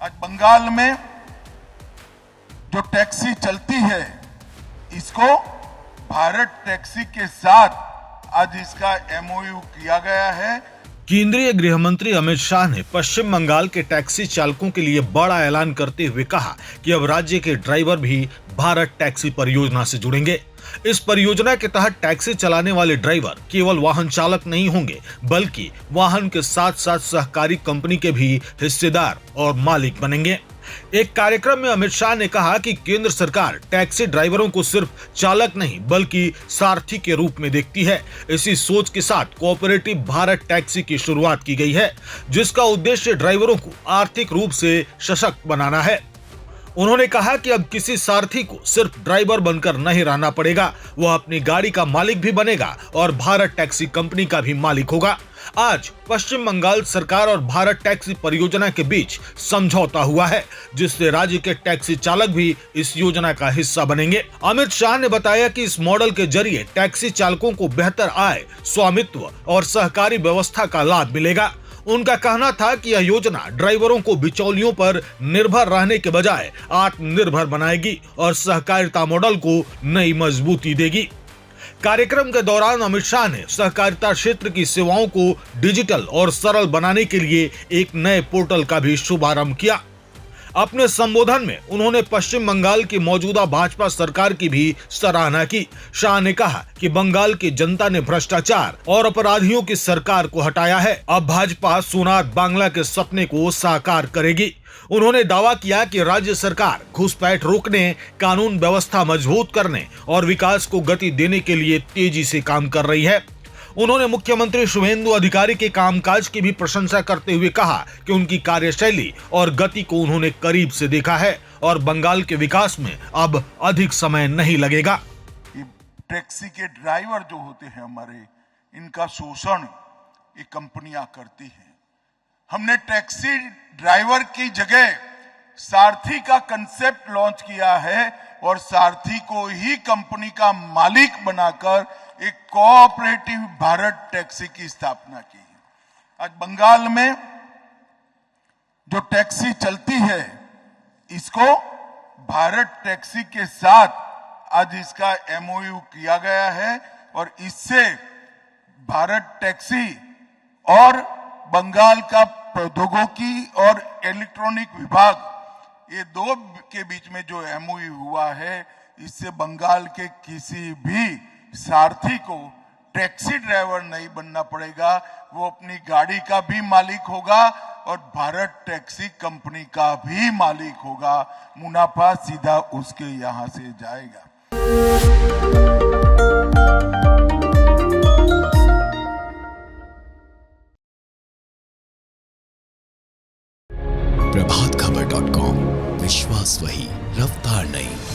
आज बंगाल में जो टैक्सी चलती है, इसको भारत टैक्सी के साथ आज इसका एमओयू किया गया है। केंद्रीय गृह मंत्री अमित शाह ने पश्चिम बंगाल के टैक्सी चालकों के लिए बड़ा ऐलान करते हुए कहा कि अब राज्य के ड्राइवर भी भारत टैक्सी परियोजना से जुड़ेंगे। इस परियोजना के तहत टैक्सी चलाने वाले ड्राइवर केवल वाहन चालक नहीं होंगे, बल्कि वाहन के साथ साथ सहकारी कंपनी के भी हिस्सेदार और मालिक बनेंगे। एक कार्यक्रम में अमित शाह ने कहा कि केंद्र सरकार टैक्सी ड्राइवरों को सिर्फ चालक नहीं बल्कि सारथी के रूप में देखती है। इसी सोच के साथ कोऑपरेटिव भारत टैक्सी की शुरुआत की गई है, जिसका उद्देश्य ड्राइवरों को आर्थिक रूप से सशक्त बनाना है। उन्होंने कहा कि अब किसी सारथी को सिर्फ ड्राइवर बनकर नहीं रहना पड़ेगा, वह अपनी गाड़ी का मालिक भी बनेगा और भारत टैक्सी कंपनी का भी मालिक होगा। आज पश्चिम बंगाल सरकार और भारत टैक्सी परियोजना के बीच समझौता हुआ है, जिससे राज्य के टैक्सी चालक भी इस योजना का हिस्सा बनेंगे। अमित शाह ने बताया कि इस मॉडल के जरिए टैक्सी चालकों को बेहतर आय, स्वामित्व और सहकारी व्यवस्था का लाभ मिलेगा। उनका कहना था कि यह योजना ड्राइवरों को बिचौलियों पर निर्भर रहने के बजाय आत्मनिर्भर बनाएगी और सहकारिता मॉडल को नई मजबूती देगी। कार्यक्रम के दौरान अमित शाह ने सहकारिता क्षेत्र की सेवाओं को डिजिटल और सरल बनाने के लिए एक नए पोर्टल का भी शुभारंभ किया। अपने संबोधन में उन्होंने पश्चिम बंगाल की मौजूदा भाजपा सरकार की भी सराहना की। शाह ने कहा कि बंगाल की जनता ने भ्रष्टाचार और अपराधियों की सरकार को हटाया है। अब भाजपा सोनार बांग्ला के सपने को साकार करेगी। उन्होंने दावा किया कि राज्य सरकार घुसपैठ रोकने, कानून व्यवस्था मजबूत करने और विकास को गति देने के लिए तेजी से काम कर रही है। उन्होंने मुख्यमंत्री शुभेंदु अधिकारी के कामकाज की भी प्रशंसा करते हुए कहा कि उनकी कार्यशैली और गति को उन्होंने करीब से देखा है और बंगाल के विकास में अब अधिक समय नहीं लगेगा। टैक्सी के ड्राइवर जो होते हैं हमारे, इनका शोषण ये कंपनियां करती हैं। हमने टैक्सी ड्राइवर की जगह सारथी का कंसेप्ट लॉन्च किया है और सारथी को ही कंपनी का मालिक बनाकर एक कोऑपरेटिव भारत टैक्सी की स्थापना की है। आज बंगाल में जो टैक्सी चलती है, इसको भारत टैक्सी के साथ आज इसका एमओयू किया गया है और इससे भारत टैक्सी और बंगाल का प्रौद्योगिकी और इलेक्ट्रॉनिक विभाग, ये दो के बीच में जो एमओयू हुआ है, इससे बंगाल के किसी भी सारथी को टैक्सी ड्राइवर नहीं बनना पड़ेगा। वो अपनी गाड़ी का भी मालिक होगा और भारत टैक्सी कंपनी का भी मालिक होगा। मुनाफा सीधा उसके यहां से जाएगा। प्रभातखबर.com, विश्वास वही, रफ्तार नहीं।